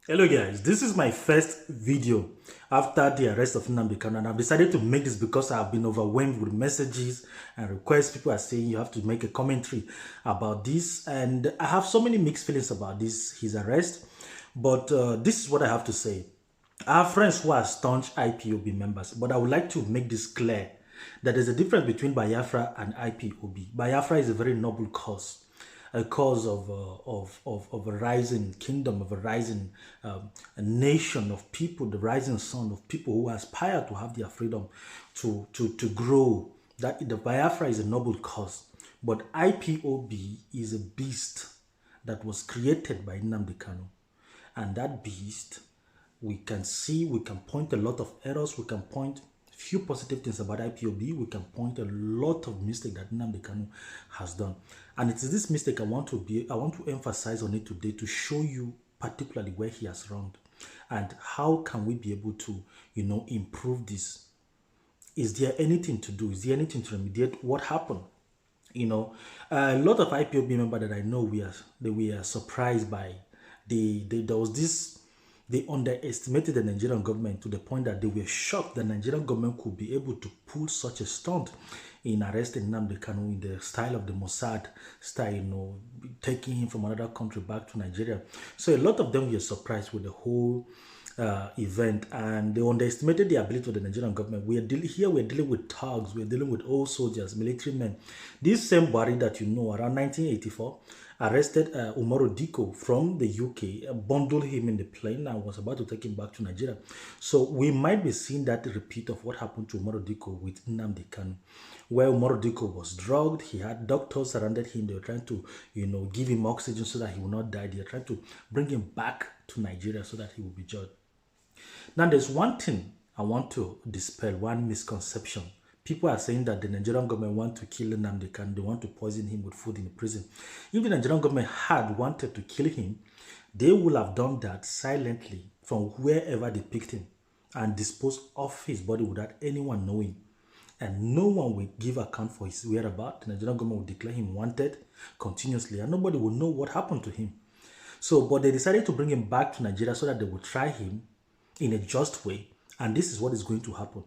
Hello guys, this is my first video after the arrest of Nnamdi Kanu, and I've decided to make this because I've been overwhelmed with messages and requests. People are saying you have to make a commentary about this, and I have so many mixed feelings about his arrest. But this is what I have to say. I have friends who are staunch IPOB members, but I would like to make this clear that there's a difference between Biafra and IPOB. Biafra is a very noble cause, a cause of a rising kingdom, of a rising a nation of people, the rising sun of people who aspire to have their freedom to grow. That the Biafra is a noble cause, but IPOB is a beast that was created by Nnamdi Kanu, and that beast we can see, we can point a lot of errors, we can point few positive things about IPOB, we can point a lot of mistake that Nnamdi Kanu has done. And it is this mistake I want to emphasize on it today to show you particularly where he has wronged and how can we be able to, improve this. Is there anything to do? Is there anything to remediate what happened? A lot of IPOB members that I know they were surprised by there was this. They underestimated the Nigerian government to the point that they were shocked the Nigerian government could be able to pull such a stunt in arresting Nnamdi Kanu in the style of the Mossad style, taking him from another country back to Nigeria. So a lot of them were surprised with the whole event, and they underestimated the ability of the Nigerian government. We're dealing with thugs, we're dealing with old soldiers, military men. This same Buhari that around 1984, arrested Umaru Diko from the UK, bundled him in the plane and was about to take him back to Nigeria. So we might be seeing that repeat of what happened to Umaru Diko with Nnamdi Kanu, where Umaru Diko was drugged. He had doctors surrounded him. They were trying to, give him oxygen so that he will not die. They were trying to bring him back to Nigeria so that he will be judged. Now, there's one thing I want to dispel, one misconception. People are saying that the Nigerian government want to kill Nnamdi Kanu, they want to poison him with food in the prison. If the Nigerian government had wanted to kill him, they would have done that silently from wherever they picked him and disposed of his body without anyone knowing. And no one will give account for his whereabouts. The Nigerian government will declare him wanted continuously, and nobody will know what happened to him. So, but they decided to bring him back to Nigeria so that they would try him in a just way, and this is what is going to happen.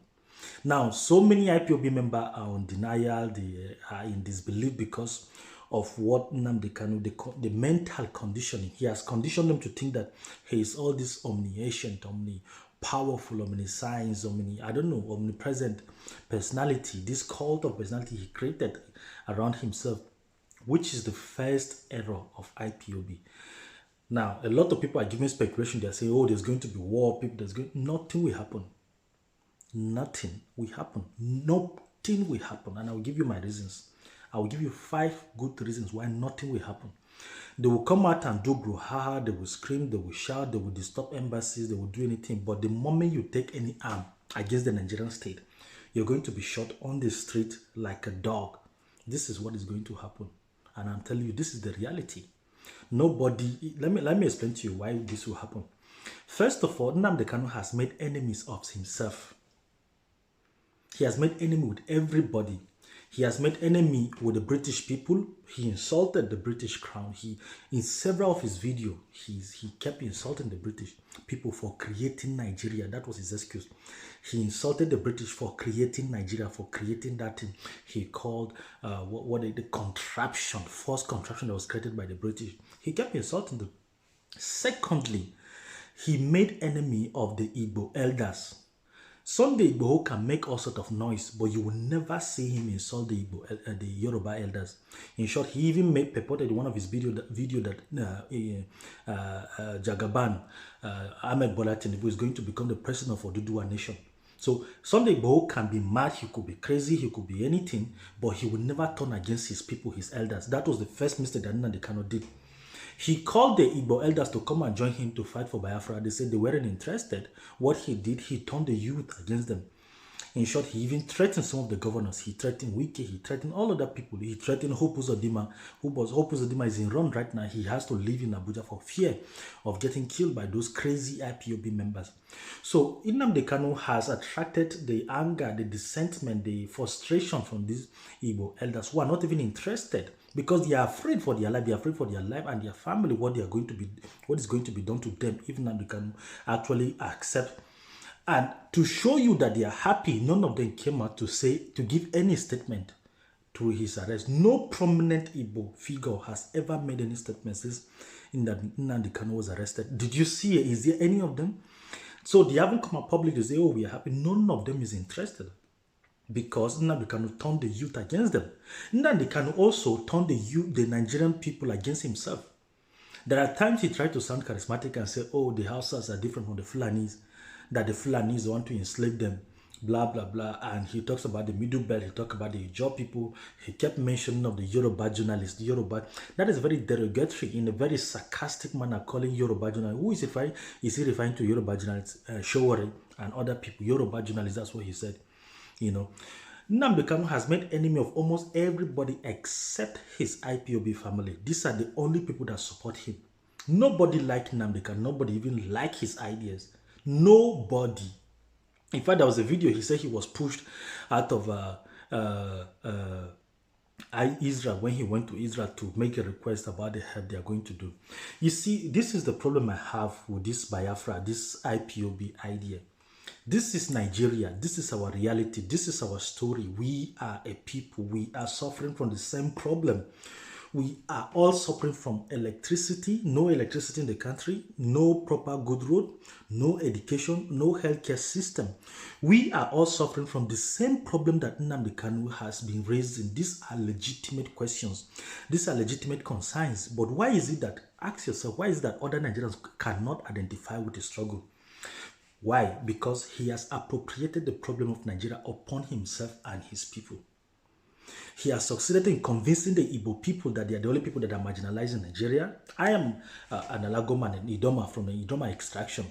Now, so many IPOB members are on denial, they are in disbelief because of what Nnamdi Kanu, the mental conditioning. He has conditioned them to think that he is all this omniscient, powerful, omniscience, omnipresent personality, this cult of personality he created around himself, which is the first error of IPOB. Now, a lot of people are giving speculation. They're saying, oh, there's going to be war. Nothing will happen. Nothing will happen. Nothing will happen. And I will give you my reasons. I will give you 5 good reasons why nothing will happen. They will come out and do brouhaha. They will scream. They will shout. They will disturb embassies. They will do anything. But the moment you take any arm against the Nigerian state, you're going to be shot on the street like a dog. This is what is going to happen. And I'm telling you, this is the reality. Nobody, let me explain to you why this will happen. First of all, Nnamdi Kanu has made enemies of himself. He has made enemy with everybody. He has made enemy with the British people. He insulted the British crown. In several of his videos, he kept insulting the British people for creating Nigeria. That was his excuse. He insulted the British for creating Nigeria, for creating that thing he called the contraption, false contraption that was created by the British. He kept insulting them. Secondly, he made enemy of the Igbo elders. Sunday Igboho can make all sort of noise, but you will never see him insult the Yoruba elders. In short, he even purported in one of his video that Jagaban Ahmed Bola Tinubu is going to become the president of Oduduwa nation. So Sunday Igboho can be mad, he could be crazy, he could be anything, but he will never turn against his people, his elders. That was the first mistake that Nnamdi Kanu did. He called the Igbo elders to come and join him to fight for Biafra. They said they weren't interested. What he did, he turned the youth against them. In short, he even threatened some of the governors. He threatened Wike. He threatened all other people. He threatened Hope Uzodinma. Hope Uzodinma is in run right now. He has to live in Abuja for fear of getting killed by those crazy IPOB members. So Nnamdi Kanu has attracted the anger, the dissentment, the frustration from these Igbo elders who are not even interested because they are afraid for their life. They are afraid for their life and their family. What is going to be done to them if Nnamdi Kanu actually accept. And to show you that they are happy, none of them came out to give any statement to his arrest. No prominent Igbo figure has ever made any statement since Nnamdi Kanu was arrested. Did you see it? Is there any of them? So they haven't come out public to say, oh, we are happy. None of them is interested because Nnamdi Kanu turned the youth against them. Nnamdi Kanu also turned the Nigerian people against himself. There are times he tried to sound charismatic and say, oh, the Hausas are different from the Fulanis, that the Fulanis want to enslave them, blah, blah, blah. And he talks about the Middle Belt, he talks about the Ijaw people. He kept mentioning of the Yoruba journalists, the Yoruba. That is very derogatory in a very sarcastic manner, calling Yoruba journalists. Who is he referring? Is he referring to Yoruba journalists, Showore and other people? Yoruba journalists, that's what he said. You know, Nnamdi Kanu has made enemy of almost everybody except his IPOB family. These are the only people that support him. Nobody liked Nnamdi Kanu. Nobody even liked his ideas. Nobody. In fact, there was a video. He said he was pushed out of Israel when he went to Israel to make a request about the help they are going to do. You see, this is the problem I have with this Biafra, this IPOB idea. This is Nigeria. This is our reality. This is our story. We are a people. We are suffering from the same problem. We are all suffering from electricity, no electricity in the country, no proper good road, no education, no healthcare system. We are all suffering from the same problem that Nnamdi Kanu has been raising. These are legitimate questions. These are legitimate concerns. But why is it that, ask yourself, why is it that other Nigerians cannot identify with the struggle? Why? Because he has appropriated the problem of Nigeria upon himself and his people. He has succeeded in convincing the Igbo people that they are the only people that are marginalized in Nigeria. I am an Alagoman and Idoma from the Idoma extraction.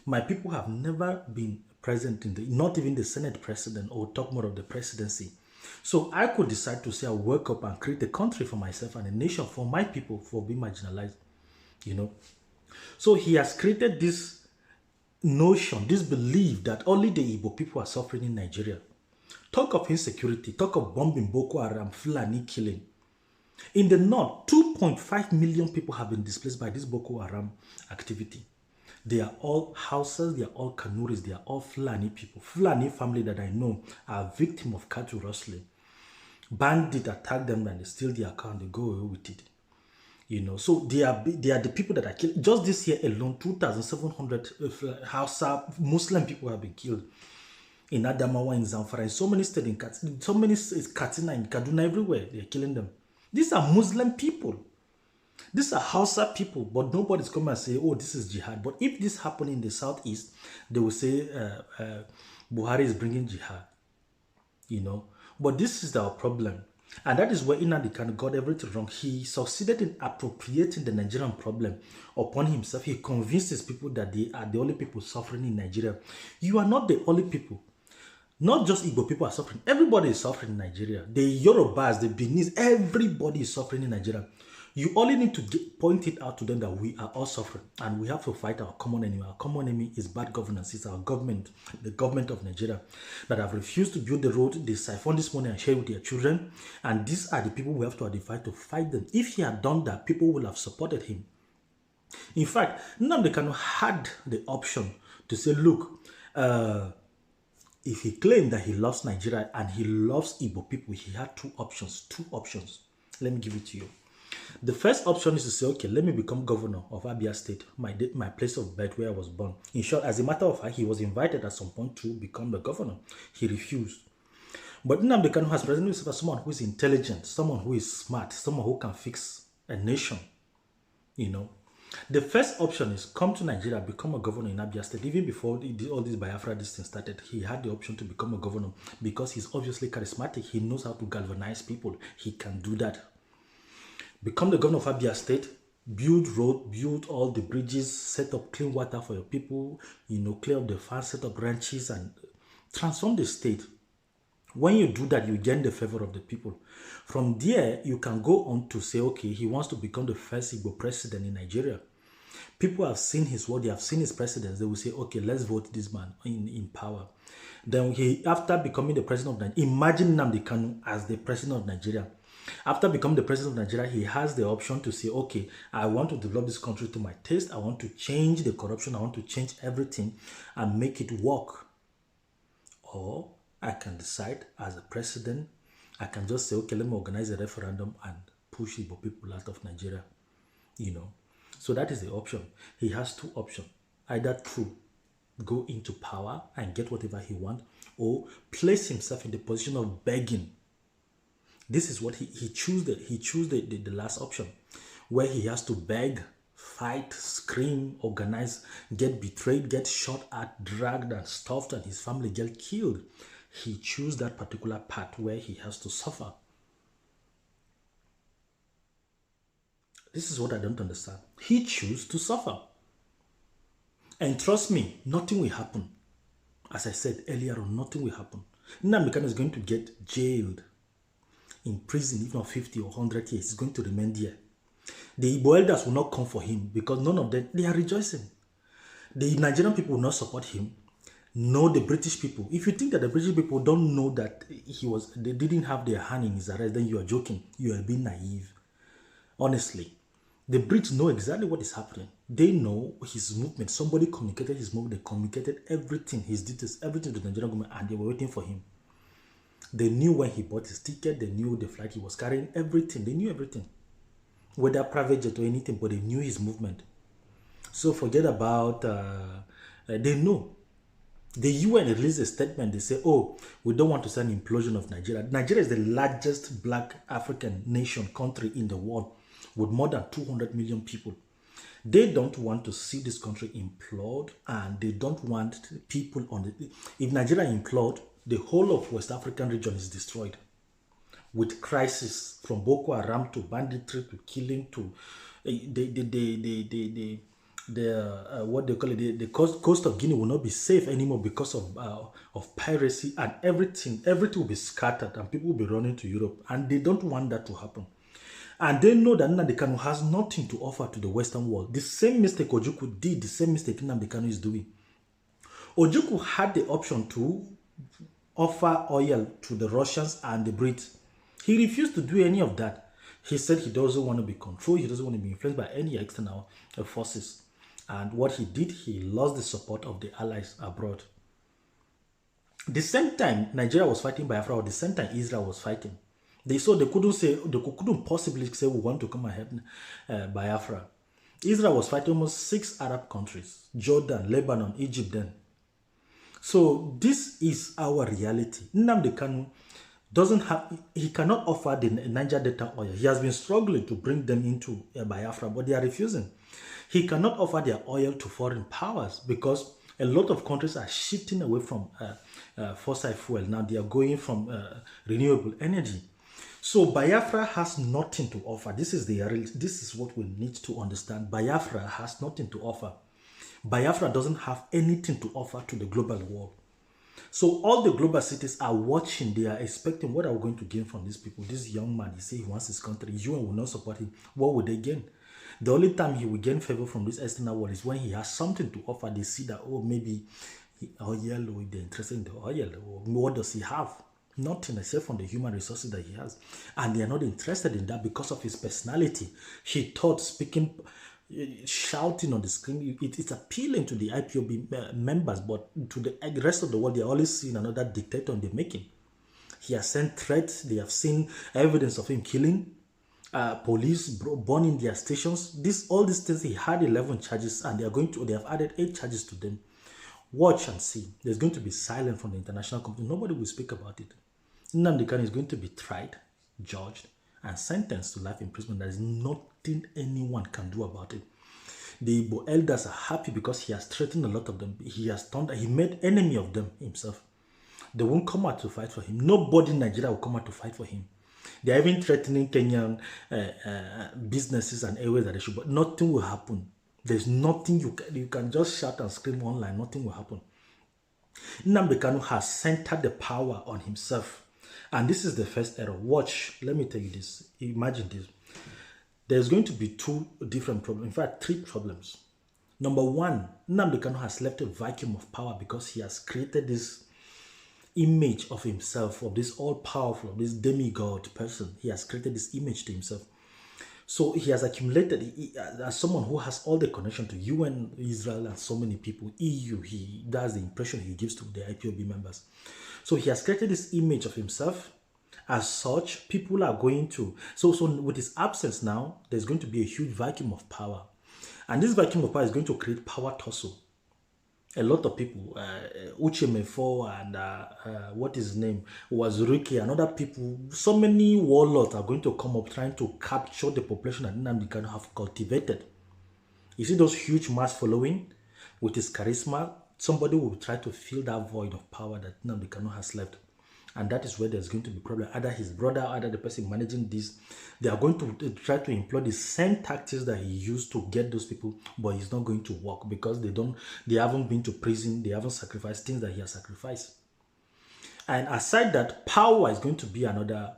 My people have never been present in not even the Senate president or talk more of the presidency. So I could decide to say I'll work up and create a country for myself and a nation for my people for being marginalized, you know. So he has created this notion, this belief that only the Igbo people are suffering in Nigeria. Talk of insecurity, talk of bombing, Boko Haram, Fulani killing. In the north, 2.5 million people have been displaced by this Boko Haram activity. They are all Hausas, they are all Kanuris, they are all Fulani people. Fulani family that I know are victims of cattle rustling. Bandits attack them and they steal their account, they go away with it. You know, so they are the people that are killed. Just this year alone, 2,700 Hausa Muslim people have been killed. In Adamawa, in Zamfara, in so many states, in so many Katsina, in Kaduna, everywhere, they are killing them. These are Muslim people. These are Hausa people, but nobody's coming and say, oh, this is jihad. But if this happened in the southeast, they will say Buhari is bringing jihad. You know, but this is our problem. And that is where Nnamdi Kanu got everything wrong. He succeeded in appropriating the Nigerian problem upon himself. He convinced his people that they are the only people suffering in Nigeria. You are not the only people. Not just Igbo people are suffering. Everybody is suffering in Nigeria. The Yorubas, the Beninese, everybody is suffering in Nigeria. You only need to point it out to them that we are all suffering and we have to fight our common enemy. Our common enemy is bad governance. It's our government, the government of Nigeria, that have refused to build the road. They siphon this money and share it with their children. And these are the people we have to identify to fight them. If he had done that, people would have supported him. In fact, Nnamdi Kanu had the option to say, look, if he claimed that he loves Nigeria and he loves Igbo people, he had two options. Let me give it to you. The first option is to say, okay, let me become governor of Abia State, my place of birth where I was born. In short, as a matter of fact, he was invited at some point to become the governor. He refused. But Nnamdi Kanu has presented himself as someone who is intelligent, someone who is smart, someone who can fix a nation. You know, the first option is come to Nigeria, become a governor in Abia State. Even before all this Biafra this thing started, he had the option to become a governor because he's obviously charismatic. He knows how to galvanize people. He can do that. Become the governor of Abia State, build road, build all the bridges, set up clean water for your people, you know, clear up the farm, set up ranches and Transform the state. When you do that, you gain the favor of the people. From there, you can go on to say, okay, he wants to become the first Igbo president in Nigeria. People have seen his work, they have seen his precedents. They will say, okay, let's vote this man in power. Then after becoming the president of Nigeria, imagine Nnamdi Kanu as the president of Nigeria. After becoming the president of Nigeria, he has the option to say, okay, I want to develop this country to my taste. I want to change the corruption. I want to change everything and make it work. Or I can decide as a president, I can just say, okay, let me organize a referendum and push Igbo people out of Nigeria. So that is the option. He has two options. Either through go into power and get whatever he wants, or place himself in the position of begging. This is what he chose the last option, where he has to beg, fight, scream, organize, get betrayed, get shot at, dragged and stuffed, and his family get killed. He chose that particular path where he has to suffer. This is what I don't understand. He chose to suffer. And trust me, nothing will happen. As I said earlier on, nothing will happen. Nnamdi Kanu is going to get jailed, in prison, if not 50 or 100 years. He's going to remain there. The Igbo elders will not come for him because none of them, they are rejoicing. The Nigerian people will not support him. No, the British people. If you think that the British people don't know that they didn't have their hand in his arrest, then you are joking. You are being naive. Honestly. The Brits know exactly what is happening. They know his movement. Somebody communicated his movement. They communicated everything, his details, everything to the Nigerian government, and they were waiting for him. They knew when he bought his ticket. They knew the flight he was carrying. Everything. They knew everything. Whether private jet or anything, but they knew his movement. So forget about, they know. The UN released a statement. They say, oh, we don't want to see an implosion of Nigeria. Nigeria is the largest black African nation, country in the world, with more than 200 million people. They don't want to see this country implode, and they don't want people on the... If Nigeria implode, the whole of West African region is destroyed. With crisis from Boko Haram to banditry to killing to what they call it, the coast of Guinea will not be safe anymore because of piracy, and everything will be scattered and people will be running to Europe, and they don't want that to happen. And they know that Nnamdi Kanu has nothing to offer to the Western world. The same mistake Ojukwu did, the same mistake Nnamdi Kanu is doing. Ojukwu had the option to offer oil to the Russians and the Brits. He refused to do any of that. He said he doesn't want to be controlled. He doesn't want to be influenced by any external forces. And what he did, he lost the support of the allies abroad. The same time Nigeria was fighting Biafra, or the same time Israel was fighting. They couldn't possibly say we want to come and help Biafra. Israel was fighting almost 6 Arab countries: Jordan, Lebanon, Egypt then. So this is our reality. Nnamdi Kanu he cannot offer the Niger Delta oil. He has been struggling to bring them into Biafra, but they are refusing. He cannot offer their oil to foreign powers because a lot of countries are shifting away from fossil fuel. Now they are going from renewable energy. So Biafra has nothing to offer. This is what we need to understand. Biafra has nothing to offer. Biafra doesn't have anything to offer to the global world. So all the global cities are watching. They are expecting, what are we going to gain from these people? This young man, he says he wants his country. UN will not support him. What would they gain? The only time he will gain favor from this external world is when he has something to offer. They see that, oh, maybe oil, or they're interested in the oil. Or what does he have? Nothing except from the human resources that he has. And they are not interested in that because of his personality. He thought speaking, shouting on the screen, it's appealing to the IPOB members, but to the rest of the world, they're always seeing another dictator in the making. He has sent threats. They have seen evidence of him killing. Police burning their stations. All these things, he had 11 charges, and they have added 8 charges to them. Watch and see. There's going to be silence from the international community. Nobody will speak about it. Nnamdi Kanu is going to be tried, judged, and sentenced to life imprisonment. There is nothing anyone can do about it. The Igbo elders are happy because he has threatened a lot of them. He made enemy of them himself. They won't come out to fight for him. Nobody in Nigeria will come out to fight for him. They are even threatening Kenyan businesses and airways that they should, but nothing will happen. There's nothing you can just shout and scream online. Nothing will happen. Nnamdi Kanu has centered the power on himself. And this is the first error. Watch, let me tell you this. Imagine this. There's going to be two different problems. In fact, three problems. Number one, Nnamdi Kanu has left a vacuum of power because he has created this image of himself, of this all-powerful, this demigod person. He has created this image to himself. So he has accumulated, as someone who has all the connection to UN, Israel, and so many people, EU, that's the impression he gives to the IPOB members. So he has created this image of himself. As such, people are going to, so with his absence now, there's going to be a huge vacuum of power. And this vacuum of power is going to create power tussle. A lot of people, Uche Mefo and what is his name, Wazuruki and other people, so many warlords are going to come up trying to capture the population that Nnamdi Kanu have cultivated. You see those huge mass following with his charisma, somebody will try to fill that void of power that Nnamdi Kanu has left. And that is where there's going to be problem. Either his brother, either the person managing this, they are going to try to employ the same tactics that he used to get those people, but it's not going to work because they haven't been to prison, they haven't sacrificed things that he has sacrificed. And aside that, power is going to be another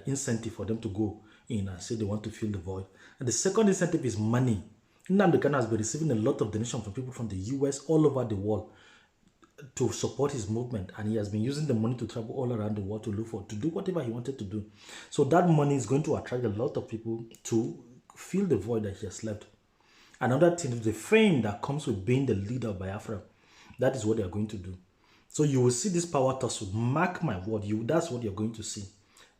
incentive for them to go in and say they want to fill the void. And the second incentive is money. Nnamdi Kanu has been receiving a lot of donations from people from the US all over the world to support his movement, and he has been using the money to travel all around the world to do whatever he wanted to do. So that money is going to attract a lot of people to fill the void that he has left. Another thing is the fame that comes with being the leader of Biafra. That is what they are going to do. So you will see this power tussle. Mark my word, that's what you're going to see.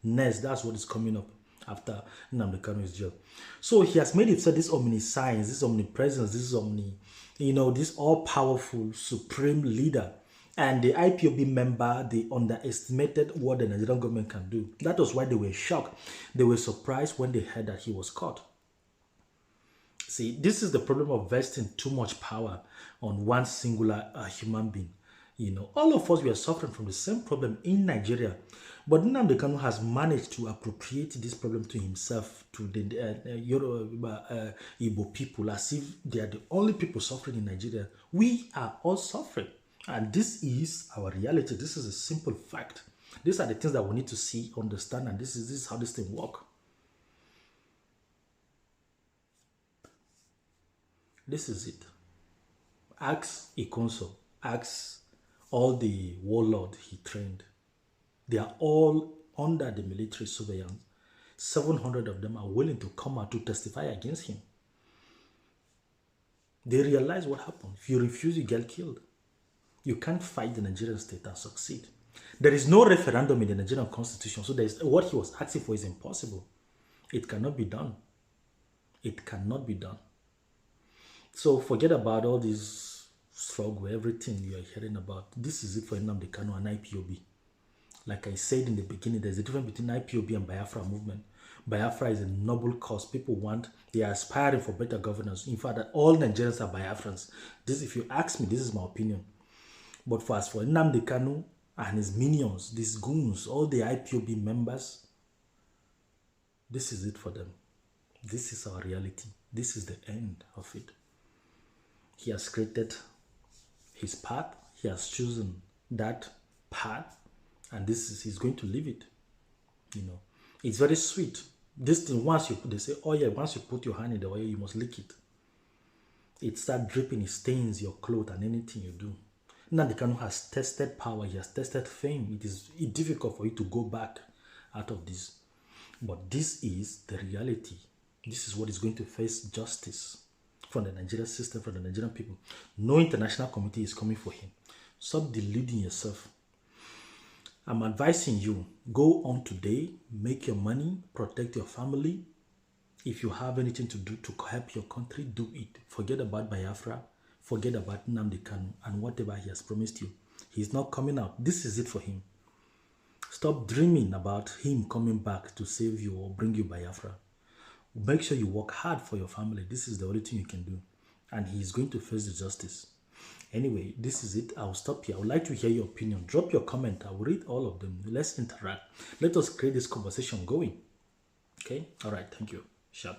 Next, that's what is coming up after Nnamdi Kanu is jailed. So he has made himself this omniscience, this omnipresence, this all-powerful, supreme leader. And the IPOB member, they underestimated what the Nigerian government can do. That was why they were shocked. They were surprised when they heard that he was caught. See, this is the problem of vesting too much power on one singular human being. All of us, we are suffering from the same problem in Nigeria. But Nnamdi Kanu has managed to appropriate this problem to himself, to the Igbo people, as if they are the only people suffering in Nigeria. We are all suffering. And this is our reality. This is a simple fact. These are the things that we need to see, understand, and this is how this thing works. This is it. Ask Ikonso. Ask all the warlords he trained. They are all under the military surveillance. 700 of them are willing to come out to testify against him. They realize what happened. If you refuse, you get killed. You can't fight the Nigerian state and succeed. There is no referendum in the Nigerian constitution, so what he was asking for is impossible. It cannot be done. It cannot be done. So forget about all this struggle, everything you are hearing about. This is it for Nnamdi Kanu and IPOB. Like I said in the beginning, there's a difference between IPOB and Biafra movement. Biafra is a noble cause. They are aspiring for better governance. In fact, all Nigerians are Biafrans. If you ask me, this is my opinion. But as for Nnamdi Kanu and his minions, these goons, all the IPOB members, this is it for them. This is our reality. This is the end of it. He has created his path. He has chosen that path. And he's going to live it. It's very sweet. This thing, they say, oh yeah, once you put your hand in the oil, you must lick it. It starts dripping, it stains your clothes and anything you do. Nnamdi Kanu has tested power, he has tested fame. It is difficult for you to go back out of this. But this is the reality. This is what is going to face justice from the Nigerian system, from the Nigerian people. No international committee is coming for him. Stop deluding yourself. I'm advising you, go on today, make your money, protect your family. If you have anything to do to help your country, do it. Forget about Biafra, forget about Nnamdi Kanu and whatever he has promised you. He's not coming out. This is it for him. Stop dreaming about him coming back to save you or bring you Biafra. Make sure you work hard for your family. This is the only thing you can do. And he is going to face the justice. Anyway, this is it. I'll stop here. I would like to hear your opinion. Drop your comment. I will read all of them. Let's interact. Let us create this conversation going. Okay? All right. Thank you. Sharp.